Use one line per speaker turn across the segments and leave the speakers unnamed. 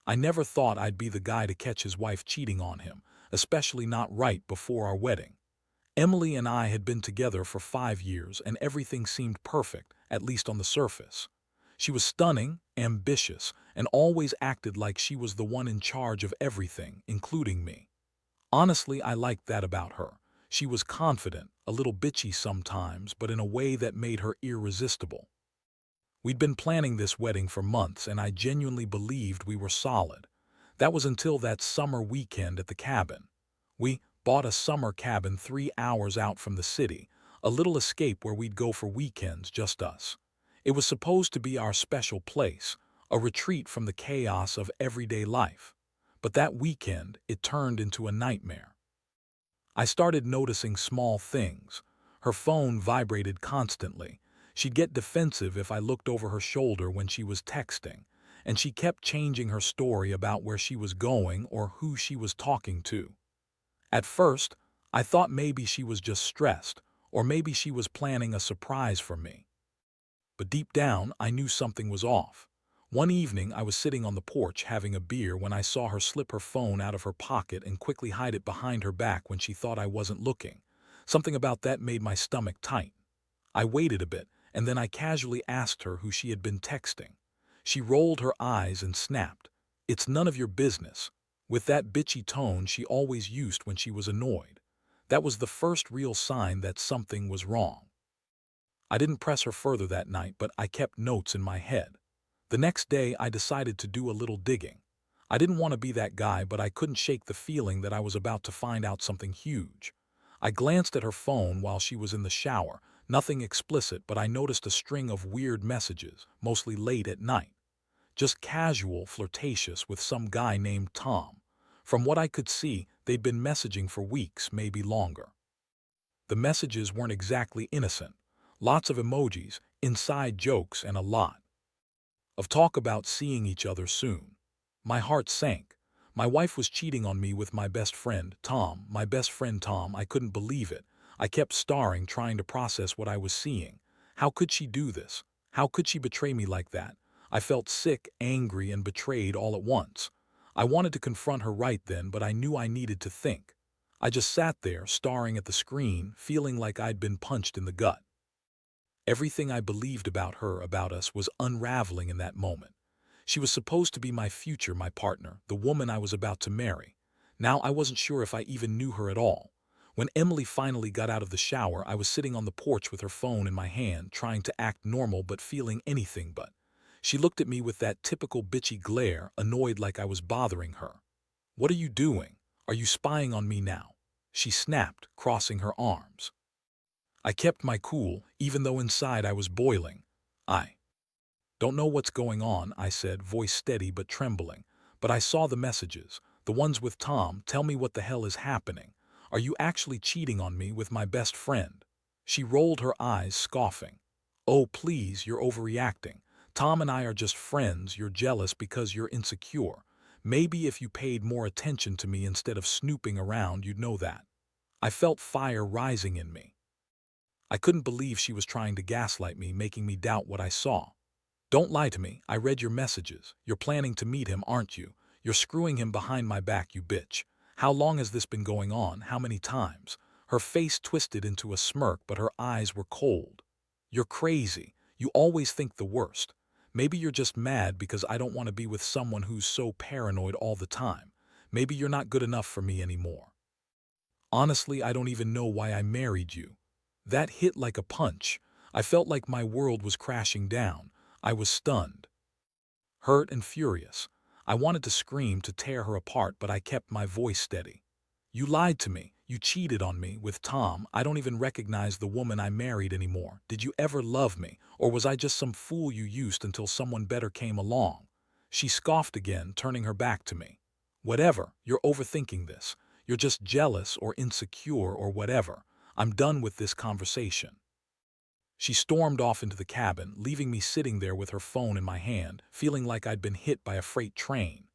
I never thought I'd be the guy to catch his wife cheating on him, especially not right before our wedding. Emily and I had been together for 5 years and everything seemed perfect, at least on the surface. She was stunning, ambitious, and always acted like she was the one in charge of everything, including me. Honestly, I liked that about her. She was confident, a little bitchy sometimes, but in a way that made her irresistible. We'd been planning this wedding for months, and I genuinely believed we were solid. That was until that summer weekend at the cabin. We bought a summer cabin 3 hours out from the city, a little escape where we'd go for weekends, just us. It was supposed to be our special place, a retreat from the chaos of everyday life. But that weekend, it turned into a nightmare. I started noticing small things. Her phone vibrated constantly. She'd get defensive if I looked over her shoulder when she was texting, and she kept changing her story about where she was going or who she was talking to. At first, I thought maybe she was just stressed, or maybe she was planning a surprise for me. But deep down, I knew something was off. One evening, I was sitting on the porch having a beer when I saw her slip her phone out of her pocket and quickly hide it behind her back when she thought I wasn't looking. Something about that made my stomach tight. I waited a bit, and then I casually asked her who she had been texting. She rolled her eyes and snapped, "It's none of your business," with that bitchy tone she always used when she was annoyed. That was the first real sign that something was wrong. I didn't press her further that night, but I kept notes in my head. The next day, I decided to do a little digging. I didn't want to be that guy, but I couldn't shake the feeling that I was about to find out something huge. I glanced at her phone while she was in the shower, nothing explicit, but I noticed a string of weird messages, mostly late at night. Just casual, flirtatious with some guy named Tom. From what I could see, they'd been messaging for weeks, maybe longer. The messages weren't exactly innocent. Lots of emojis, inside jokes, and a lot of talk about seeing each other soon. My heart sank. My wife was cheating on me with my best friend, Tom. My best friend, Tom. I couldn't believe it. I kept staring, trying to process what I was seeing. How could she do this? How could she betray me like that? I felt sick, angry, and betrayed all at once. I wanted to confront her right then, but I knew I needed to think. I just sat there, staring at the screen, feeling like I'd been punched in the gut. Everything I believed about her, about us, was unraveling in that moment. She was supposed to be my future, my partner, the woman I was about to marry. Now I wasn't sure if I even knew her at all. When Emily finally got out of the shower, I was sitting on the porch with her phone in my hand, trying to act normal but feeling anything but. She looked at me with that typical bitchy glare, annoyed like I was bothering her. "What are you doing? Are you spying on me now?" she snapped, crossing her arms. I kept my cool, even though inside I was boiling. "I don't know what's going on," I said, voice steady but trembling. "But I saw the messages, the ones with Tom. Tell me what the hell is happening. Are you actually cheating on me with my best friend?" She rolled her eyes, scoffing. "Oh, please, you're overreacting. Tom and I are just friends. You're jealous because you're insecure. Maybe if you paid more attention to me instead of snooping around, you'd know that." I felt fire rising in me. I couldn't believe she was trying to gaslight me, making me doubt what I saw. "Don't lie to me. I read your messages. You're planning to meet him, aren't you? You're screwing him behind my back, you bitch. How long has this been going on? How many times?" Her face twisted into a smirk, but her eyes were cold. "You're crazy. You always think the worst. Maybe you're just mad because I don't want to be with someone who's so paranoid all the time. Maybe you're not good enough for me anymore. Honestly, I don't even know why I married you." That hit like a punch. I felt like my world was crashing down. I was stunned, hurt, and furious. I wanted to scream, to tear her apart, but I kept my voice steady. "You lied to me. You cheated on me with Tom. I don't even recognize the woman I married anymore. Did you ever love me, or was I just some fool you used until someone better came along?" She scoffed again, turning her back to me. "Whatever, you're overthinking this. You're just jealous or insecure or whatever. I'm done with this conversation." She stormed off into the cabin, leaving me sitting there with her phone in my hand, feeling like I'd been hit by a freight train.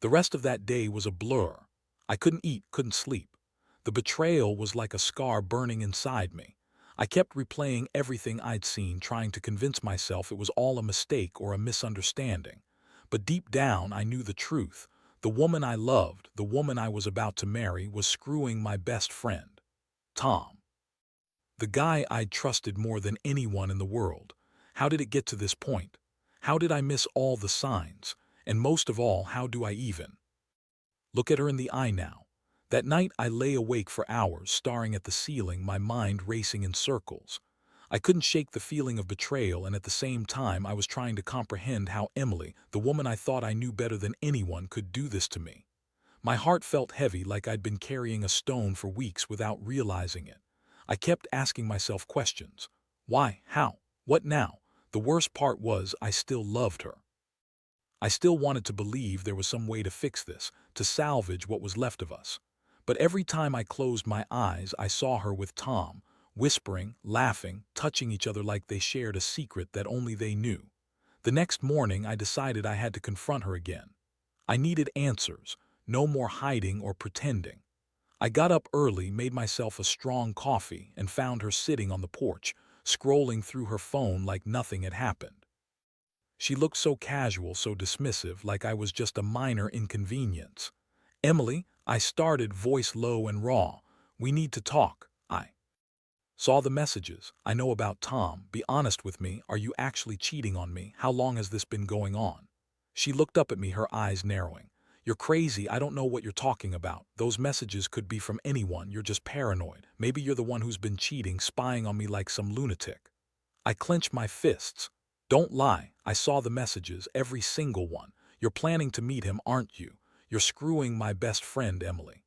The rest of that day was a blur. I couldn't eat, couldn't sleep. The betrayal was like a scar burning inside me. I kept replaying everything I'd seen, trying to convince myself it was all a mistake or a misunderstanding. But deep down, I knew the truth. The woman I loved, the woman I was about to marry, was screwing my best friend, Tom. The guy I'd trusted more than anyone in the world. How did it get to this point? How did I miss all the signs? And most of all, how do I even look at her in the eye now? That night I lay awake for hours, staring at the ceiling, my mind racing in circles. I couldn't shake the feeling of betrayal, and at the same time I was trying to comprehend how Emily, the woman I thought I knew better than anyone, could do this to me. My heart felt heavy, like I'd been carrying a stone for weeks without realizing it. I kept asking myself questions. Why? How? What now? The worst part was I still loved her. I still wanted to believe there was some way to fix this, to salvage what was left of us. But every time I closed my eyes, I saw her with Tom, whispering, laughing, touching each other like they shared a secret that only they knew. The next morning, I decided I had to confront her again. I needed answers, no more hiding or pretending. I got up early, made myself a strong coffee, and found her sitting on the porch, scrolling through her phone like nothing had happened. She looked so casual, so dismissive, like I was just a minor inconvenience. "Emily," I started, voice low and raw. "We need to talk." I saw the messages. "I know about Tom. Be honest with me. Are you actually cheating on me? How long has this been going on?" She looked up at me, her eyes narrowing. "You're crazy. I don't know what you're talking about. Those messages could be from anyone. You're just paranoid. Maybe you're the one who's been cheating, spying on me like some lunatic." I clenched my fists. "Don't lie. I saw the messages, every single one. You're planning to meet him, aren't you? You're screwing my best friend, Emily.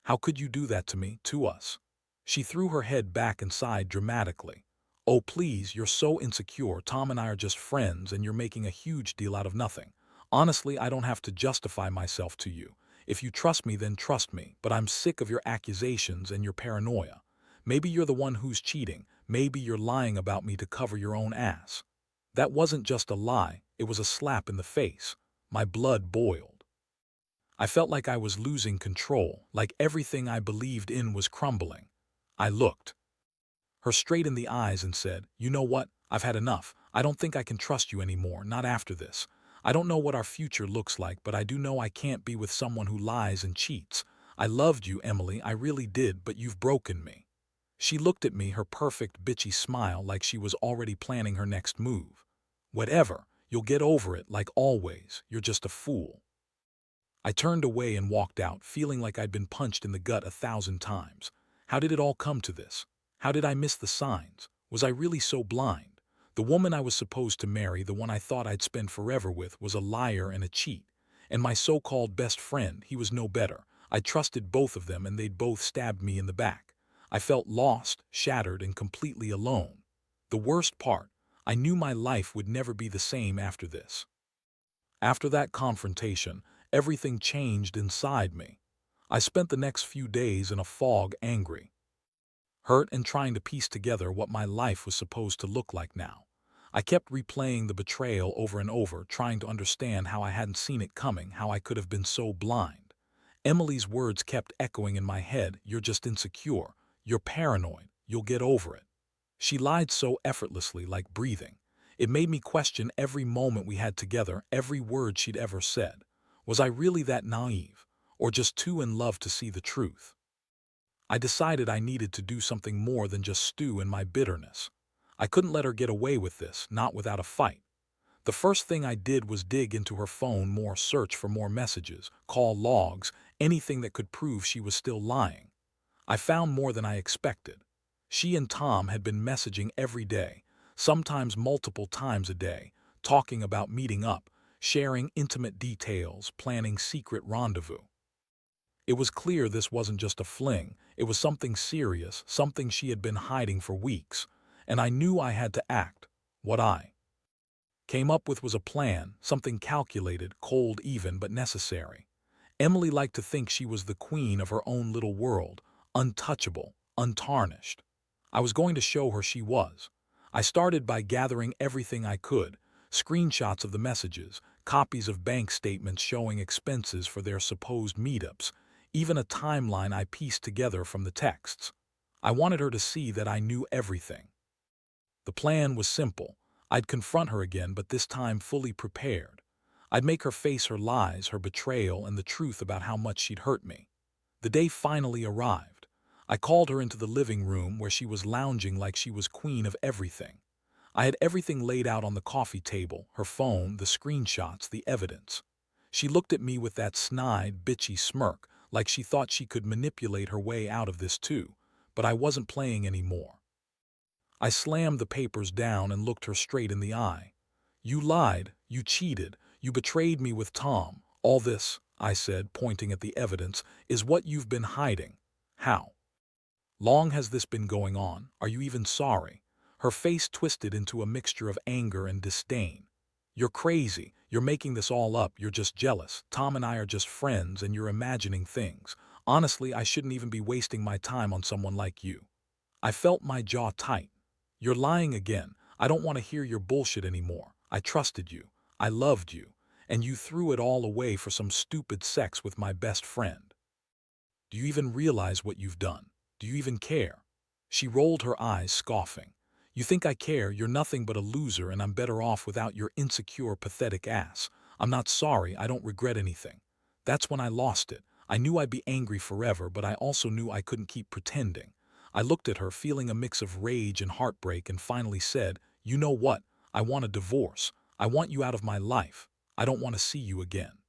How could you do that to me, to us?" She threw her head back and sighed dramatically. "Oh, please, you're so insecure. Tom and I are just friends, and you're making a huge deal out of nothing. Honestly, I don't have to justify myself to you. If you trust me, then trust me, but I'm sick of your accusations and your paranoia. Maybe you're the one who's cheating. Maybe you're lying about me to cover your own ass." That wasn't just a lie, it was a slap in the face. My blood boiled. I felt like I was losing control, like everything I believed in was crumbling. I looked her straight in the eyes and said, "You know what? I've had enough. I don't think I can trust you anymore, not after this. I don't know what our future looks like, but I do know I can't be with someone who lies and cheats. I loved you, Emily, I really did, but you've broken me." She looked at me, her perfect bitchy smile, like she was already planning her next move. "Whatever, you'll get over it, like always. You're just a fool." I turned away and walked out, feeling like I'd been punched in the gut 1,000 times. How did it all come to this? How did I miss the signs? Was I really so blind? The woman I was supposed to marry, the one I thought I'd spend forever with, was a liar and a cheat. And my so-called best friend, he was no better. I trusted both of them, and they'd both stabbed me in the back. I felt lost, shattered, and completely alone. The worst part, I knew my life would never be the same after this. After that confrontation, everything changed inside me. I spent the next few days in a fog, angry, hurt, and trying to piece together what my life was supposed to look like now. I kept replaying the betrayal over and over, trying to understand how I hadn't seen it coming, how I could have been so blind. Emily's words kept echoing in my head: "You're just insecure. You're paranoid. You'll get over it." She lied so effortlessly, like breathing. It made me question every moment we had together, every word she'd ever said. Was I really that naive, or just too in love to see the truth? I decided I needed to do something more than just stew in my bitterness. I couldn't let her get away with this, not without a fight. The first thing I did was dig into her phone more, search for more messages, call logs, anything that could prove she was still lying. I found more than I expected. She and Tom had been messaging every day, sometimes multiple times a day, talking about meeting up, sharing intimate details, planning secret rendezvous. It was clear this wasn't just a fling, it was something serious, something she had been hiding for weeks, and I knew I had to act. What I came up with was a plan, something calculated, cold even, but necessary. Emily liked to think she was the queen of her own little world, untouchable, untarnished. I was going to show her she was. I started by gathering everything I could: screenshots of the messages, copies of bank statements showing expenses for their supposed meetups, even a timeline I pieced together from the texts. I wanted her to see that I knew everything. The plan was simple. I'd confront her again, but this time fully prepared. I'd make her face her lies, her betrayal, and the truth about how much she'd hurt me. The day finally arrived. I called her into the living room where she was lounging like she was queen of everything. I had everything laid out on the coffee table, her phone, the screenshots, the evidence. She looked at me with that snide, bitchy smirk, like she thought she could manipulate her way out of this too, but I wasn't playing anymore. I slammed the papers down and looked her straight in the eye. "You lied, you cheated, you betrayed me with Tom. All this," I said, pointing at the evidence, "is what you've been hiding. How long has this been going on? Are you even sorry?" Her face twisted into a mixture of anger and disdain. "You're crazy. You're making this all up. You're just jealous. Tom and I are just friends and you're imagining things. Honestly, I shouldn't even be wasting my time on someone like you." I felt my jaw tight. "You're lying again. I don't want to hear your bullshit anymore. I trusted you. I loved you. And you threw it all away for some stupid sex with my best friend. Do you even realize what you've done? Do you even care?" She rolled her eyes, scoffing. "You think I care? You're nothing but a loser and I'm better off without your insecure, pathetic ass. I'm not sorry. I don't regret anything. That's when I lost it. I knew I'd be angry forever, but I also knew I couldn't keep pretending." I looked at her, feeling a mix of rage and heartbreak, and finally said, "You know what? I want a divorce. I want you out of my life. I don't want to see you again.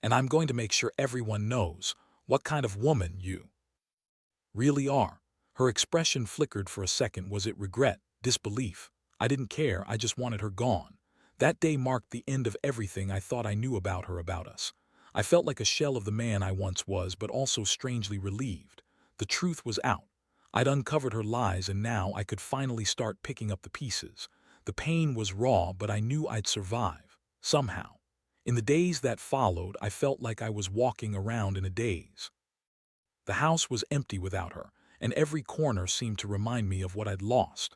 And I'm going to make sure everyone knows what kind of woman you really are." Her expression flickered for a second. Was it regret? Disbelief? I didn't care. I just wanted her gone. That day marked the end of everything I thought I knew about her, about us. I felt like a shell of the man I once was, but also strangely relieved. The truth was out. I'd uncovered her lies, and now I could finally start picking up the pieces. The pain was raw, but I knew I'd survive. Somehow. In the days that followed, I felt like I was walking around in a daze. The house was empty without her, and every corner seemed to remind me of what I'd lost.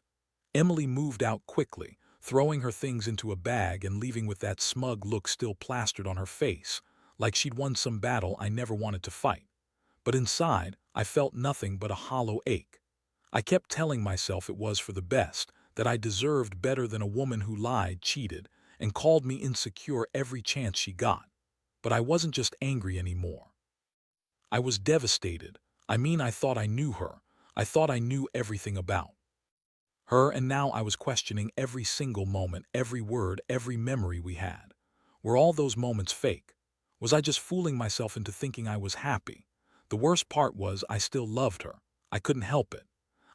Emily moved out quickly, throwing her things into a bag and leaving with that smug look still plastered on her face, like she'd won some battle I never wanted to fight. But inside, I felt nothing but a hollow ache. I kept telling myself it was for the best, that I deserved better than a woman who lied, cheated, and called me insecure every chance she got. But I wasn't just angry anymore. I was devastated. I thought I knew her. I thought I knew everything about her, and now I was questioning every single moment, every word, every memory we had. Were all those moments fake? Was I just fooling myself into thinking I was happy? The worst part was I still loved her. I couldn't help it.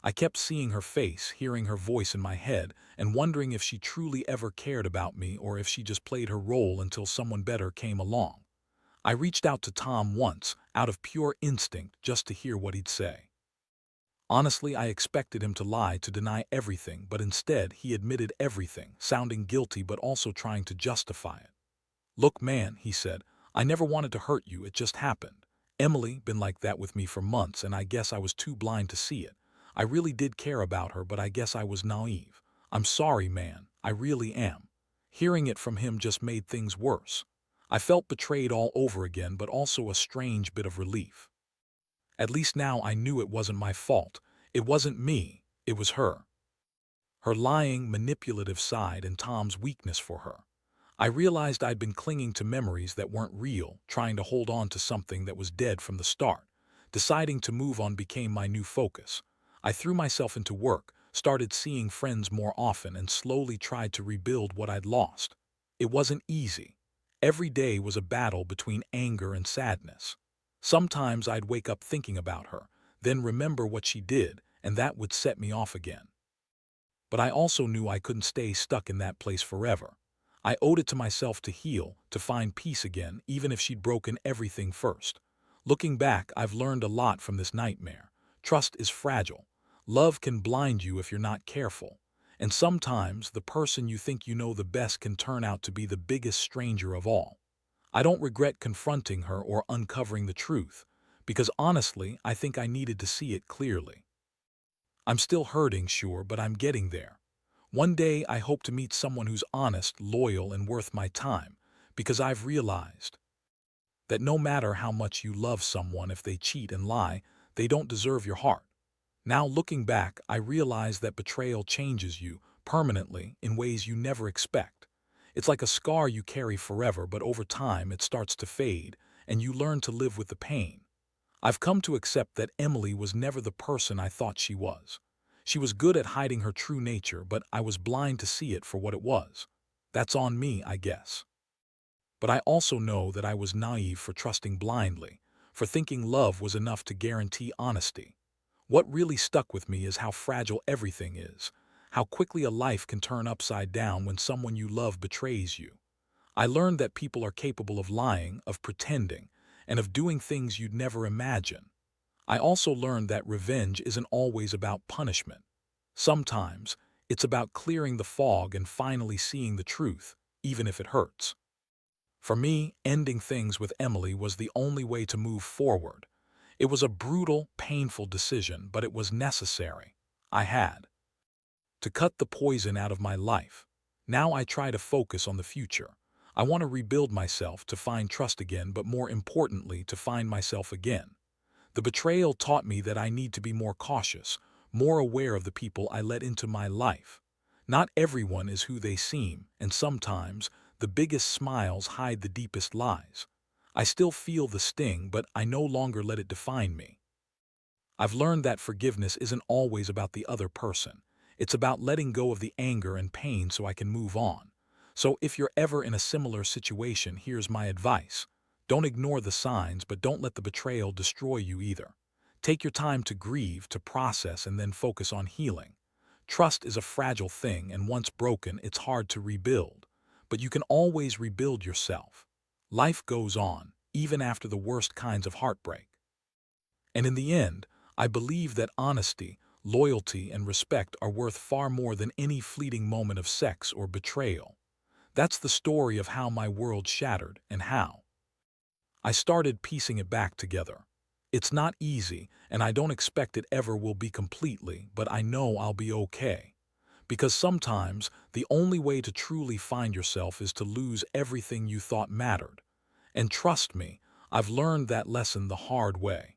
I kept seeing her face, hearing her voice in my head, and wondering if she truly ever cared about me or if she just played her role until someone better came along. I reached out to Tom once, out of pure instinct, just to hear what he'd say. Honestly, I expected him to lie, to deny everything, but instead he admitted everything, sounding guilty but also trying to justify it. "Look, man," he said, "I never wanted to hurt you, it just happened. Emily been like that with me for months, and I guess I was too blind to see it. I really did care about her, but I guess I was naive. I'm sorry, man, I really am." Hearing it from him just made things worse. I felt betrayed all over again, but also a strange bit of relief. At least now I knew it wasn't my fault. It wasn't me, it was her. Her lying, manipulative side and Tom's weakness for her. I realized I'd been clinging to memories that weren't real, trying to hold on to something that was dead from the start. Deciding to move on became my new focus. I threw myself into work, started seeing friends more often, and slowly tried to rebuild what I'd lost. It wasn't easy. Every day was a battle between anger and sadness. Sometimes I'd wake up thinking about her, then remember what she did, and that would set me off again. But I also knew I couldn't stay stuck in that place forever. I owed it to myself to heal, to find peace again, even if she'd broken everything first. Looking back, I've learned a lot from this nightmare. Trust is fragile. Love can blind you if you're not careful. And sometimes the person you think you know the best can turn out to be the biggest stranger of all. I don't regret confronting her or uncovering the truth, because honestly, I think I needed to see it clearly. I'm still hurting, sure, but I'm getting there. One day I hope to meet someone who's honest, loyal, and worth my time, because I've realized that no matter how much you love someone, if they cheat and lie, they don't deserve your heart. Now looking back, I realize that betrayal changes you permanently in ways you never expect. It's like a scar you carry forever, but over time it starts to fade, and you learn to live with the pain. I've come to accept that Emily was never the person I thought she was. She was good at hiding her true nature, but I was blind to see it for what it was. That's on me, I guess. But I also know that I was naive for trusting blindly, for thinking love was enough to guarantee honesty. What really stuck with me is how fragile everything is, how quickly a life can turn upside down when someone you love betrays you. I learned that people are capable of lying, of pretending, and of doing things you'd never imagine. I also learned that revenge isn't always about punishment. Sometimes, it's about clearing the fog and finally seeing the truth, even if it hurts. For me, ending things with Emily was the only way to move forward. It was a brutal, painful decision, but it was necessary. I had to cut the poison out of my life. Now I try to focus on the future. I want to rebuild myself, to find trust again, but more importantly, to find myself again. The betrayal taught me that I need to be more cautious, more aware of the people I let into my life. Not everyone is who they seem, and sometimes the biggest smiles hide the deepest lies. I still feel the sting, but I no longer let it define me. I've learned that forgiveness isn't always about the other person. It's about letting go of the anger and pain so I can move on. So if you're ever in a similar situation, here's my advice. Don't ignore the signs, but don't let the betrayal destroy you either. Take your time to grieve, to process, and then focus on healing. Trust is a fragile thing, and once broken, it's hard to rebuild. But you can always rebuild yourself. Life goes on, even after the worst kinds of heartbreak. And in the end, I believe that honesty, loyalty, and respect are worth far more than any fleeting moment of sex or betrayal. That's the story of how my world shattered and how I started piecing it back together. It's not easy, and I don't expect it ever will be completely, but I know I'll be okay. Because sometimes the only way to truly find yourself is to lose everything you thought mattered. And trust me, I've learned that lesson the hard way.